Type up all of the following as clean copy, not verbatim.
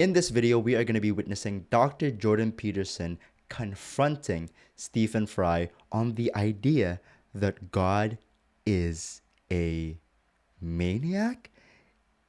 In this video, we are going to be witnessing Dr. Jordan Peterson confronting Stephen Fry on the idea that God is a maniac.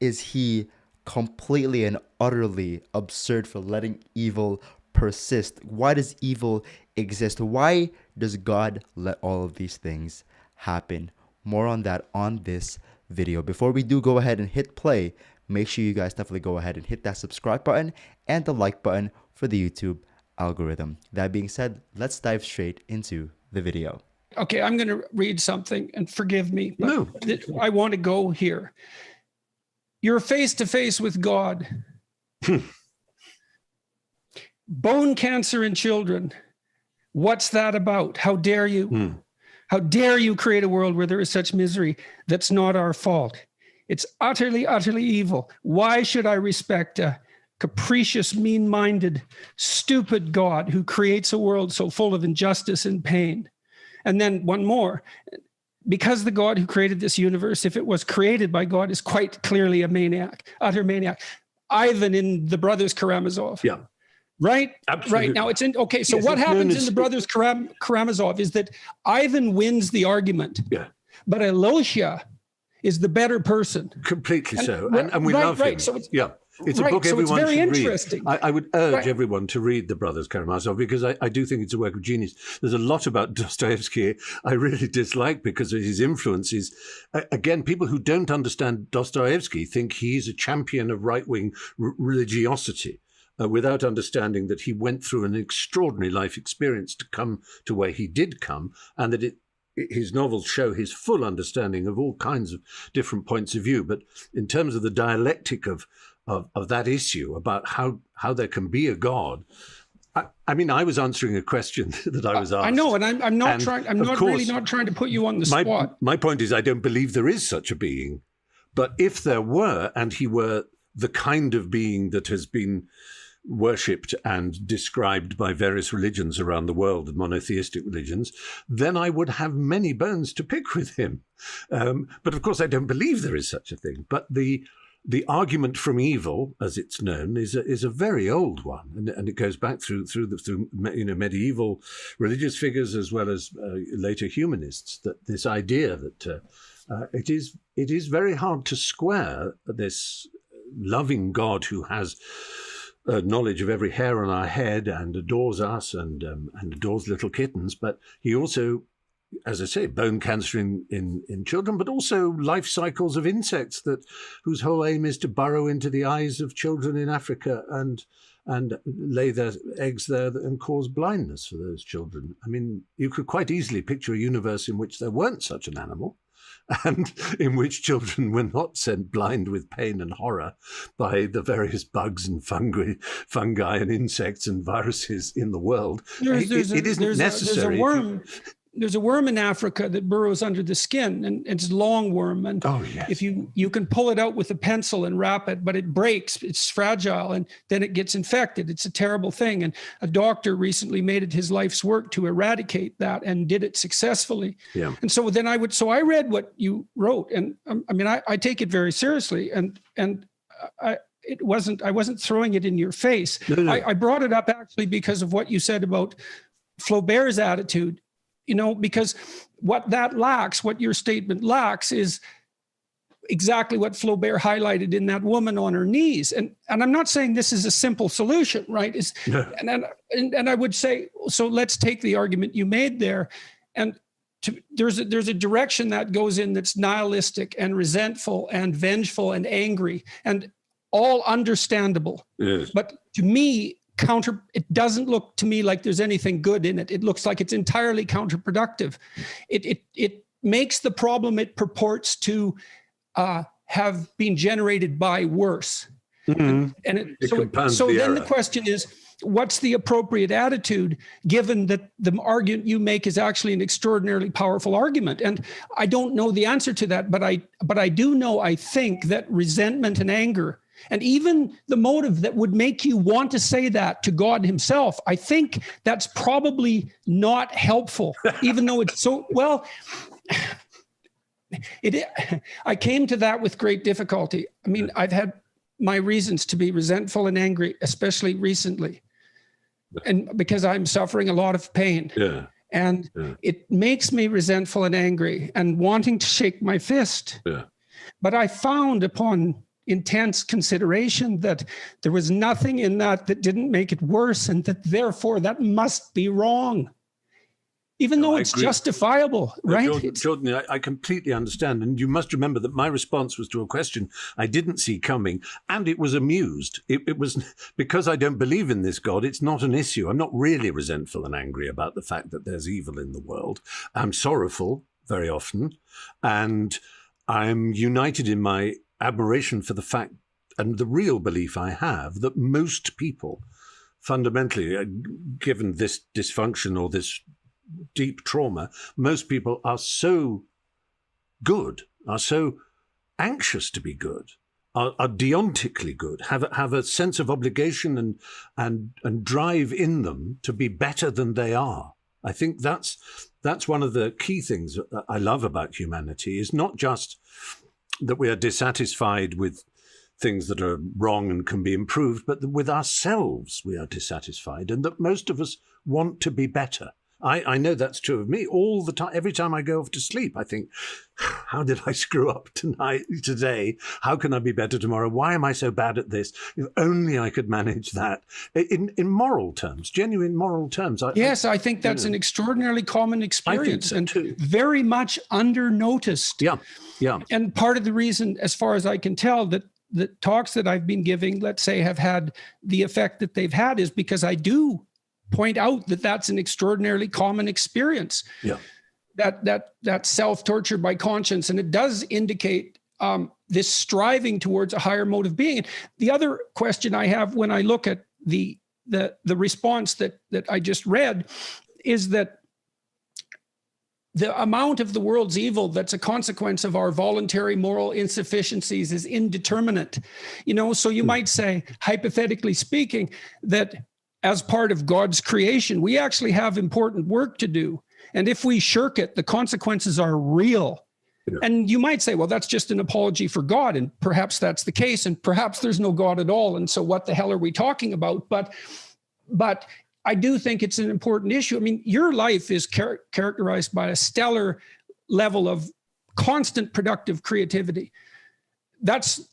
Is he completely and utterly absurd for letting evil persist? Why does evil exist? Why does God let all of these things happen? More on that on this video. Before we do go ahead and hit play, make sure you guys definitely go ahead and hit that subscribe button and the like button for the YouTube algorithm. That being said, let's dive straight into the video. Okay, I'm going to read something, and forgive me, but No. I want to go here. You're face to face with God. Bone cancer in children. What's that about? How dare you? How dare you create a world where there is such misery? That's not our fault. It's utterly, utterly evil. Why should I respect a capricious, mean-minded, stupid God who creates a world so full of injustice and pain? And then one more. Because the God who created this universe, if it was created by God, is quite clearly a maniac, utter maniac. Ivan in The Brothers Karamazov. Yeah. Right? Absolutely. Right. Now it's in, okay, so Yes, what it's known happens as- in The Brothers Karamazov is that Ivan wins the argument, Yeah. but Elosia is the better person. Completely And- so. right, And we right, love right. him. So it's- yeah. It's a right, book so it's everyone very should interesting. read. I would urge Right. everyone to read The Brothers Karamazov because I do think it's a work of genius. There's a lot about Dostoevsky I really dislike because of his influences. Again, people who don't understand Dostoevsky think he's a champion of right-wing religiosity. Without understanding that he went through an extraordinary life experience to come to where he did come, and that his novels show his full understanding of all kinds of different points of view. But in terms of the dialectic of that issue about how there can be a God, I mean, I was answering a question that I was asked. I know, and I'm not And trying. I'm of not course, really not trying to put you on the spot. My point is, I don't believe there is such a being. But if there were, and he were the kind of being that has been worshipped and described by various religions around the world, monotheistic religions, then I would have many bones to pick with him. But of course, I don't believe there is such a thing. But the argument from evil, as it's known, is a very old one, and it goes back through medieval religious figures as well as later humanists. That this idea that it is very hard to square this loving God who has knowledge of every hair on our head and adores us and adores little kittens, but he also, as I say, bone cancer in children, but also life cycles of insects whose whole aim is to burrow into the eyes of children in Africa and lay their eggs there and cause blindness for those children. I mean, you could quite easily picture a universe in which there weren't such an animal, and in which children were not sent blind with pain and horror by the various bugs and fungi and insects and viruses in the world. It isn't necessary. There's a worm in Africa that burrows under the skin, and it's a long worm. And if you can pull it out with a pencil and wrap it, but it breaks, it's fragile, and then it gets infected. It's a terrible thing. And a doctor recently made it his life's work to eradicate that and did it successfully. Yeah. And so then I read what you wrote, and I mean, I take it very seriously, and I wasn't throwing it in your face. No. I brought it up actually because of what you said about Flaubert's attitude. You know, because what your statement lacks is exactly what Flaubert highlighted in that woman on her knees. And I'm not saying this is a simple solution, right? And I would say, so let's take the argument you made there. And there's a direction that goes in that's nihilistic and resentful and vengeful and angry and all understandable. Yes. But to me, it doesn't look to me like there's anything good in it. It looks like it's entirely counterproductive. It makes the problem it purports to have been generated by worse. Mm-hmm. So then the question is, what's the appropriate attitude given that the argument you make is actually an extraordinarily powerful argument? And I don't know the answer to that, but I do know, I think that resentment and anger, and even the motive that would make you want to say that to God himself, I think that's probably not helpful, even though it's so, well, I came to that with great difficulty. I mean, I've had my reasons to be resentful and angry, especially recently. And because I'm suffering a lot of pain. Yeah. And it makes me resentful and angry and wanting to shake my fist. Yeah. But I found upon intense consideration that there was nothing in that didn't make it worse, and that therefore that must be wrong. Even though it's justifiable, right? Jordan, I completely understand. And you must remember that my response was to a question I didn't see coming, and it was amused. It was because I don't believe in this God, it's not an issue. I'm not really resentful and angry about the fact that there's evil in the world. I'm sorrowful very often, and I'm united in my admiration for the fact and the real belief I have that most people, fundamentally, given this dysfunction or this deep trauma, most people are so good, are so anxious to be good, are deontically good, have a sense of obligation and drive in them to be better than they are. I think that's one of the key things that I love about humanity, is not just that we are dissatisfied with things that are wrong and can be improved, but that with ourselves we are dissatisfied, and that most of us want to be better. I know that's true of me all the time. Every time I go off to sleep, I think, how did I screw up today? How can I be better tomorrow? Why am I so bad at this? If only I could manage that. In moral terms, genuine moral terms. I think that's an extraordinarily common experience, and very much under-noticed. Yeah. And part of the reason, as far as I can tell, that the talks that I've been giving, let's say, have had the effect that they've had, is because I do point out that that's an extraordinarily common experience. Yeah. That self-torture by conscience. And it does indicate this striving towards a higher mode of being. And the other question I have when I look at the response that I just read is that the amount of the world's evil that's a consequence of our voluntary moral insufficiencies is indeterminate. So you might say, hypothetically speaking, that as part of God's creation, we actually have important work to do. And if we shirk it, the consequences are real. Yeah. And you might say, well, that's just an apology for God. And perhaps that's the case. And perhaps there's no God at all. And so what the hell are we talking about? But I do think it's an important issue. I mean, your life is characterized by a stellar level of constant productive creativity. That's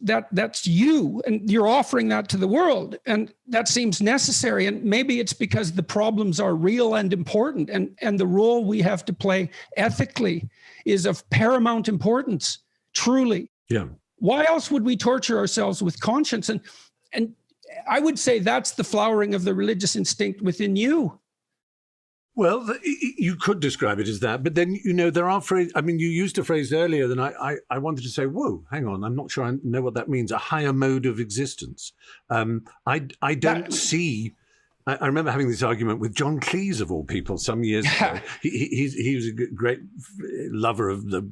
you, and you're offering that to the world, and that seems necessary. And maybe it's because the problems are real and important, and the role we have to play ethically is of paramount importance, truly. Yeah. Why else would we torture ourselves with conscience? And I would say that's the flowering of the religious instinct within you. Well, you could describe it as that, but then, there are phrases. I mean, you used a phrase earlier that I wanted to say, whoa, hang on, I'm not sure I know what that means, a higher mode of existence. I don't see... I remember having this argument with John Cleese, of all people, some years ago. He was a great lover of the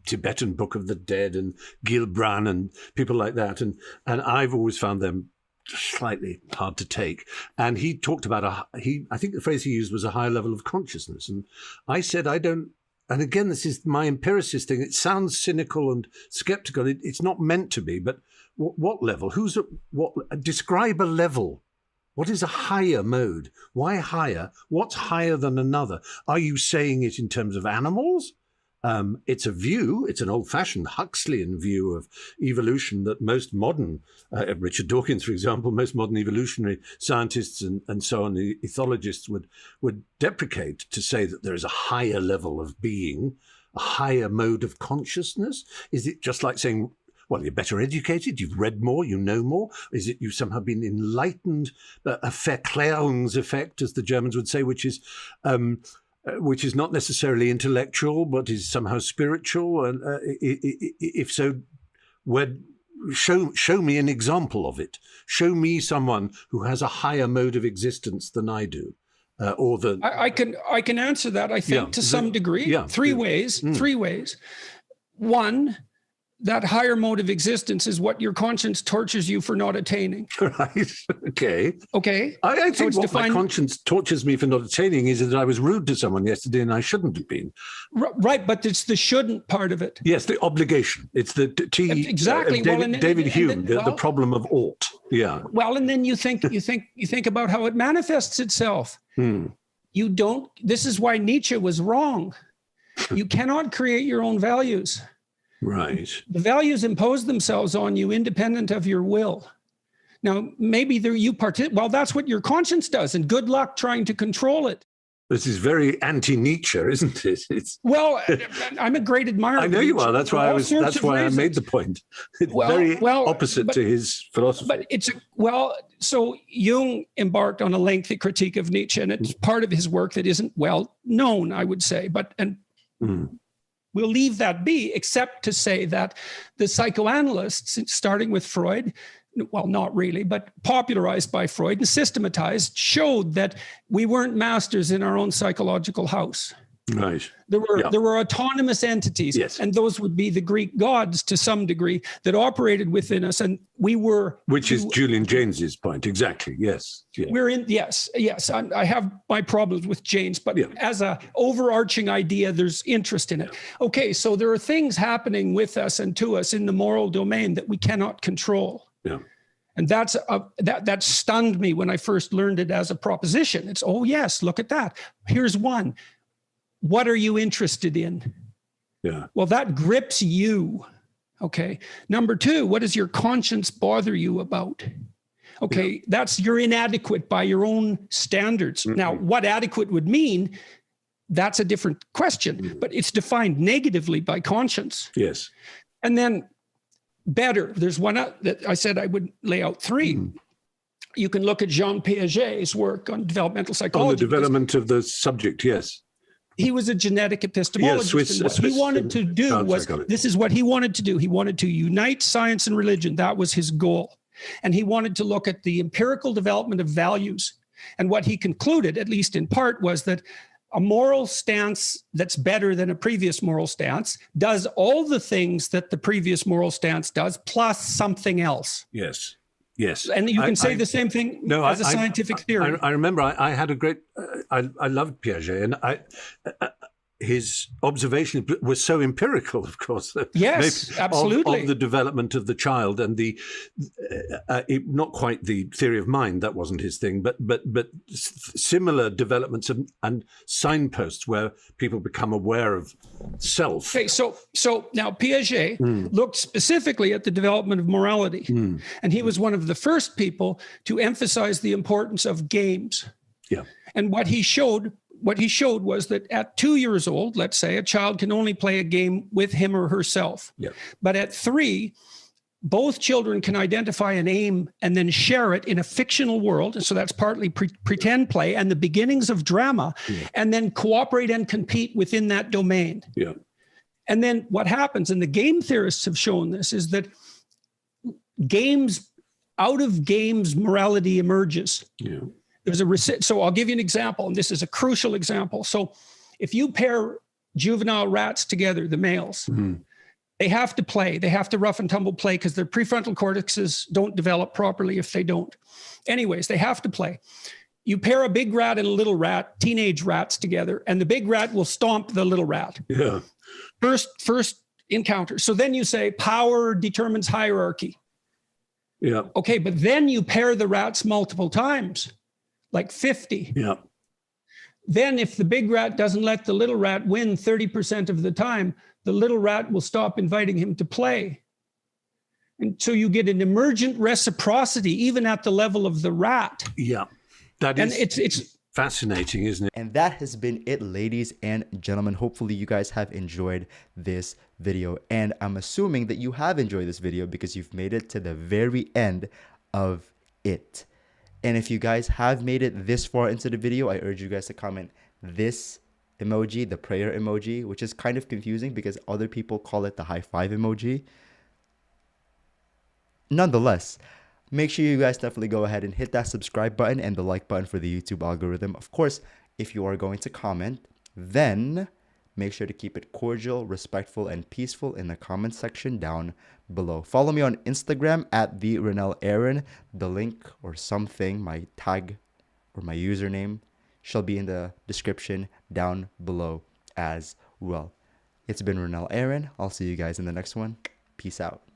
Tibetan Book of the Dead and Gilbran and people like that, and I've always found them slightly hard to take. And he talked about I think the phrase he used was a higher level of consciousness. And I said, I don't, and again, this is my empiricist thing. It sounds cynical and skeptical. It's not meant to be, but what level? Describe a level. What is a higher mode? Why higher? What's higher than another? Are you saying it in terms of animals? It's a view, it's an old-fashioned Huxleyan view of evolution that most modern, Richard Dawkins, for example, most modern evolutionary scientists and so on, the ethologists would deprecate, to say that there is a higher level of being, a higher mode of consciousness. Is it just like saying, well, you're better educated, you've read more, you know more? Is it you've somehow been enlightened, a Verklärungs effect, as the Germans would say, which is not necessarily intellectual, but is somehow spiritual? And if so, show me an example of it. Show me someone who has a higher mode of existence than I do. I can answer that, I think, to some degree. Yeah, Three ways. One, that higher mode of existence is what your conscience tortures you for not attaining. Right. Okay. Okay. I So think what my conscience tortures me for not attaining is that I was rude to someone yesterday and I shouldn't have been. Right, but it's the shouldn't part of it. Yes, the obligation. It's the exactly. David Hume, the problem of ought. Yeah. Well, and then you think about how it manifests itself. You don't. This is why Nietzsche was wrong. You cannot create your own values. Right. The values impose themselves on you independent of your will. Now, maybe well, that's what your conscience does, and good luck trying to control it. This is very anti-Nietzsche, isn't it? Well, I'm a great admirer. I know you are. That's why I made the point. It's very opposite to his philosophy. But so Jung embarked on a lengthy critique of Nietzsche, and it's part of his work that isn't well known, I would say. We'll leave that be, except to say that the psychoanalysts, starting with Freud, well, not really, but popularized by Freud and systematized, showed that we weren't masters in our own psychological house. Right. There were autonomous entities, yes. And those would be the Greek gods to some degree that operated within us, and we were. Which is Julian Jaynes's point, exactly. Yes. Yeah. Yes. I have my problems with Jaynes, but as a overarching idea, there's interest in it. Okay, so there are things happening with us and to us in the moral domain that we cannot control. Yeah. And that stunned me when I first learned it as a proposition. It's, oh yes, look at that. Here's one. What are you interested in? Yeah. Well, that grips you. Okay. Number two, what does your conscience bother you about? Okay. You're inadequate by your own standards. Mm-hmm. Now, what adequate would mean, that's a different question, but it's defined negatively by conscience. Yes. And then better, there's one that I said I would lay out three. Mm. You can look at Jean Piaget's work on developmental psychology. On the development of the subject, yes. He was a genetic epistemologist. Yes, and what he wanted to do was, this is what he wanted to do. He wanted to unite science and religion. That was his goal. And he wanted to look at the empirical development of values. And what he concluded, at least in part, was that a moral stance that's better than a previous moral stance does all the things that the previous moral stance does, plus something else. Yes. Yes. And you can say the same thing as a scientific theory. I remember I had a great, I loved Piaget, and his observation was so empirical, of course. Yes, absolutely. Of the development of the child and not quite the theory of mind, that wasn't his thing, but similar developments and signposts where people become aware of self. Okay, so now Piaget looked specifically at the development of morality, and he was one of the first people to emphasize the importance of games. Yeah. And what he showed was that at 2 years old, let's say, a child can only play a game with him or herself. Yeah. But at 3, both children can identify an aim and then share it in a fictional world. And so that's partly pretend play and the beginnings of drama, and then cooperate and compete within that domain. Yeah. And then what happens, and the game theorists have shown this, is that out of games, morality emerges. Yeah. So I'll give you an example, and this is a crucial example. So if you pair juvenile rats together, the males, they have to play. They have to rough and tumble play because their prefrontal cortexes don't develop properly if they don't. Anyways, they have to play. You pair a big rat and a little rat, teenage rats together, and the big rat will stomp the little rat. Yeah. First encounter. So then you say power determines hierarchy. Yeah. Okay, but then you pair the rats multiple times. Like 50. Yeah. Then if the big rat doesn't let the little rat win 30% of the time, the little rat will stop inviting him to play. And so you get an emergent reciprocity, even at the level of the rat. Yeah. That is it's fascinating, isn't it? And that has been it, ladies and gentlemen. Hopefully you guys have enjoyed this video. And I'm assuming that you have enjoyed this video because you've made it to the very end of it. And if you guys have made it this far into the video, I urge you guys to comment this emoji, the prayer emoji, which is kind of confusing because other people call it the high five emoji. Nonetheless, make sure you guys definitely go ahead and hit that subscribe button and the like button for the YouTube algorithm. Of course, if you are going to comment, then Make sure to keep it cordial, respectful, and peaceful in the comment section down below. Follow me on Instagram at the Renell Aaron. The link or something, my tag or my username, shall be in the description down below as well. It's been Renell Aaron. I'll see you guys in the next one. Peace out.